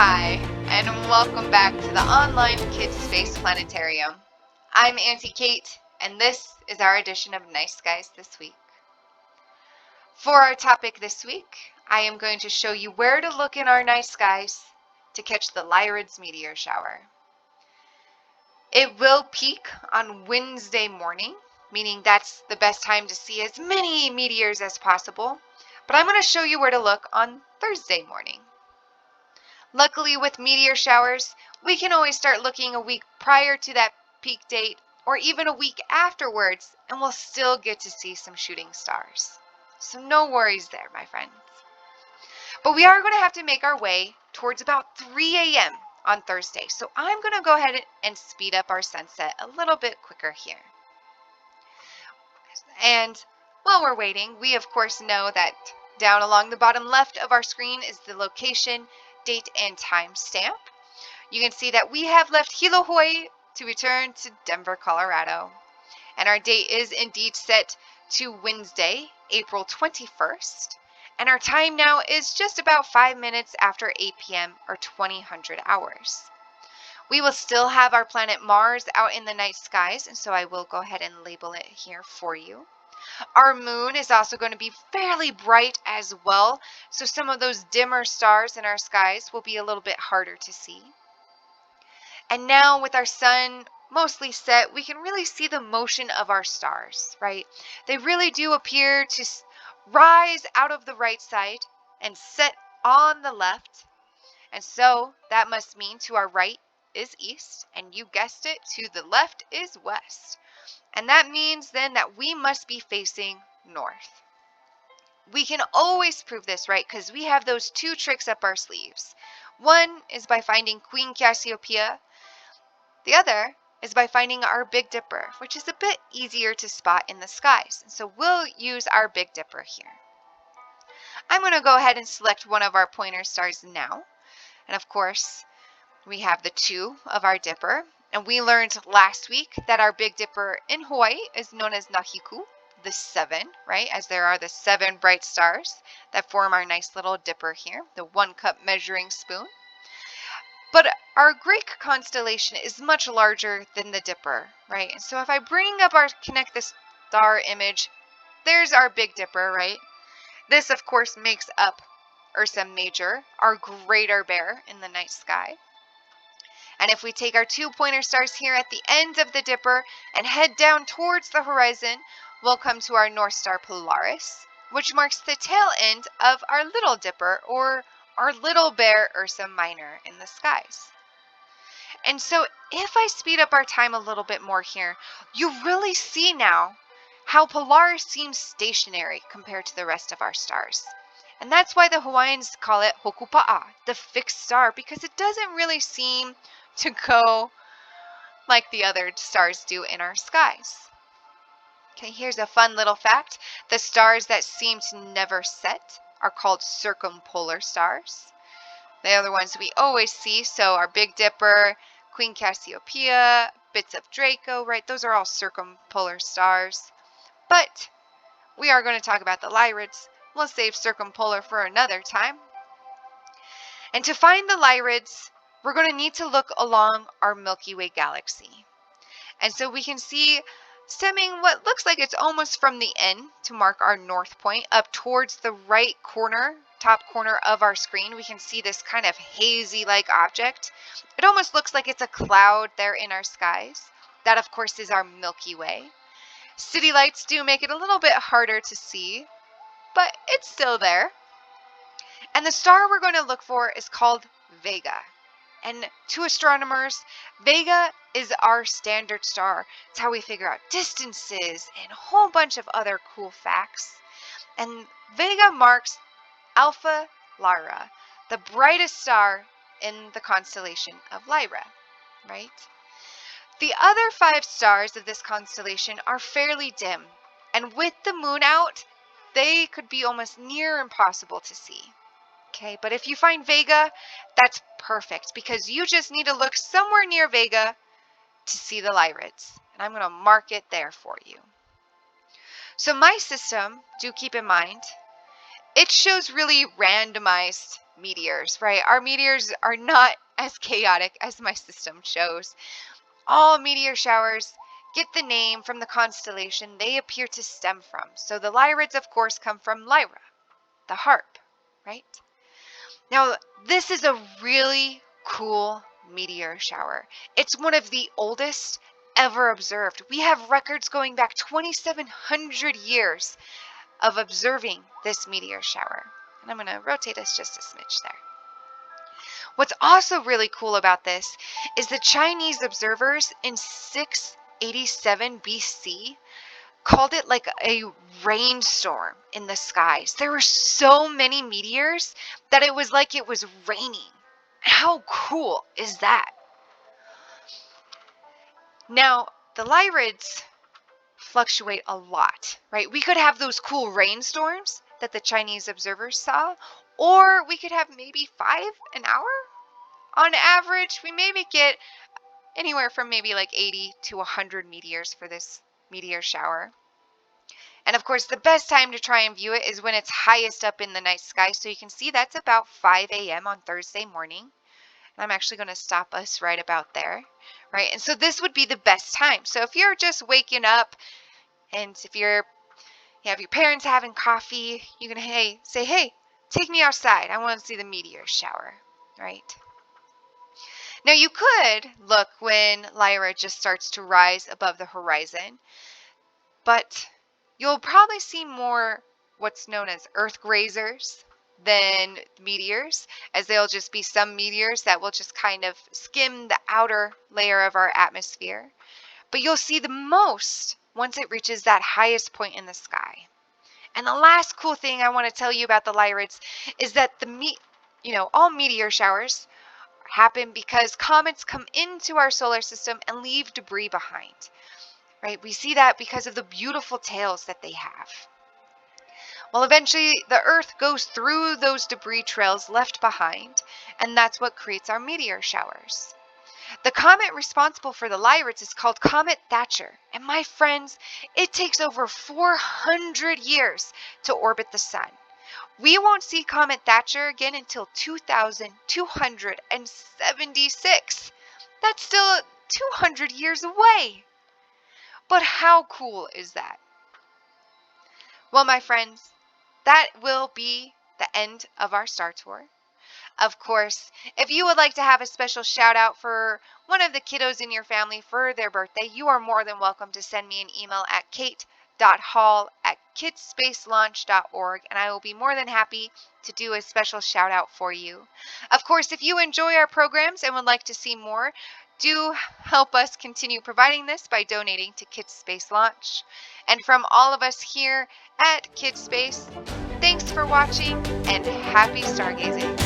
Hi, and welcome back to the online KidSpace Planetarium. I'm Auntie Kate, and this is our edition of Night Skies This Week. For our topic this week, I am going to show you where to look in our night skies to catch the Lyrids Meteor Shower. It will peak on Wednesday morning, meaning that's the best time to see as many meteors as possible, but I'm going to show you where to look on Thursday morning. Luckily, with meteor showers, we can always start looking a week prior to that peak date or even a week afterwards, and we'll still get to see some shooting stars. So no worries there, my friends. But we are going to have to make our way towards about 3 a.m. on Thursday, so I'm going to go ahead and speed up our sunset a little bit quicker here. And while we're waiting, we of course know that down along the bottom left of our screen is the location, date, and time stamp. You can see that we have left Hilo, Hawaii to return to Denver, Colorado. And our date is indeed set to Wednesday, April 21st. And our time now is just about 5 minutes after 8 p.m. or 2000 hours. We will still have our planet Mars out in the night skies, and so I will go ahead and label it here for you. Our moon is also going to be fairly bright as well, so some of those dimmer stars in our skies will be a little bit harder to see. And now with our sun mostly set, we can really see the motion of our stars, right? They really do appear to rise out of the right side and set on the left. And so that must mean to our right is east, and you guessed it, to the left is west. And that means then that we must be facing north. We can always prove this, right? Because we have those two tricks up our sleeves. One is by finding Queen Cassiopeia. The other is by finding our Big Dipper, which is a bit easier to spot in the skies. And so we'll use our Big Dipper here. I'm going to go ahead and select one of our pointer stars now. And of course, we have the 2 of our Dipper. And we learned last week that our Big Dipper in Hawaii is known as Nahiku, the 7, right? As there are the 7 bright stars that form our nice little dipper here, the 1-cup measuring spoon. But our Greek constellation is much larger than the Dipper, right? And so if I bring up our Connect the Star image, there's our Big Dipper, right? This, of course, makes up Ursa Major, our greater bear in the night sky. And if we take our 2 pointer stars here at the end of the Dipper and head down towards the horizon, we'll come to our North Star Polaris, which marks the tail end of our Little Dipper, or our little bear Ursa Minor in the skies. And so if I speed up our time a little bit more here, you really see now how Polaris seems stationary compared to the rest of our stars. And that's why the Hawaiians call it Hokupa'a, the fixed star, because it doesn't really seem to go like the other stars do in our skies. Okay, here's a fun little fact. The stars that seem to never set are called circumpolar stars. They are the ones we always see, so our Big Dipper, Queen Cassiopeia, bits of Draco, right? Those are all circumpolar stars. But we are going to talk about the Lyrids. We'll save circumpolar for another time. And to find the Lyrids, we're going to need to look along our Milky Way galaxy. And so we can see, stemming what looks like it's almost from the end to mark our north point up towards the right corner, top corner of our screen, we can see this kind of hazy-like object. It almost looks like it's a cloud there in our skies. That, of course, is our Milky Way. City lights do make it a little bit harder to see, but it's still there. And the star we're going to look for is called Vega. And to astronomers, Vega is our standard star. It's how we figure out distances and a whole bunch of other cool facts. And Vega marks Alpha Lyra, the brightest star in the constellation of Lyra, right? The other 5 stars of this constellation are fairly dim, and with the moon out, they could be almost near impossible to see. Okay, but if you find Vega, that's perfect, because you just need to look somewhere near Vega to see the Lyrids. And I'm going to mark it there for you. So my system, do keep in mind, it shows really randomized meteors, right? Our meteors are not as chaotic as my system shows. All meteor showers get the name from the constellation they appear to stem from. So the Lyrids, of course, come from Lyra, the harp, right? Now, this is a really cool meteor shower. It's one of the oldest ever observed. We have records going back 2,700 years of observing this meteor shower. And I'm going to rotate us just a smidge there. What's also really cool about this is the Chinese observers in 687 BC called it like a rainstorm in the skies. There were so many meteors that it was like it was raining. How cool is that? Now, the Lyrids fluctuate a lot, right? We could have those cool rainstorms that the Chinese observers saw, or we could have maybe 5 an hour. On average, we maybe get anywhere from maybe like 80 to 100 meteors for this meteor shower. And of course, the best time to try and view it is when it's highest up in the night sky. So you can see that's about 5 a.m. on Thursday morning. And I'm actually going to stop us right about there, right? And so this would be the best time. So if you're just waking up and if you have your parents having coffee, you can say, hey, take me outside. I want to see the meteor shower, right? Now you could look when Lyra just starts to rise above the horizon, but you'll probably see more what's known as Earth grazers than meteors, as they'll just be some meteors that will just kind of skim the outer layer of our atmosphere. But you'll see the most once it reaches that highest point in the sky. And the last cool thing I want to tell you about the Lyrids is that all meteor showers happen because comets come into our solar system and leave debris behind, right? We see that because of the beautiful tails that they have. Well, eventually the Earth goes through those debris trails left behind, and that's what creates our meteor showers. The comet responsible for the Lyrids is called Comet Thatcher, and my friends, it takes over 400 years to orbit the sun. We won't see Comet Thatcher again until 2276. That's still 200 years away. But how cool is that? Well, my friends, that will be the end of our Star Tour. Of course, if you would like to have a special shout out for one of the kiddos in your family for their birthday, you are more than welcome to send me an email at kate.hall@kidspacelaunch.org, and I will be more than happy to do a special shout out for you. Of course, if you enjoy our programs and would like to see more, do help us continue providing this by donating to KidSpace Launch. And from all of us here at KidSpace, thanks for watching and happy stargazing.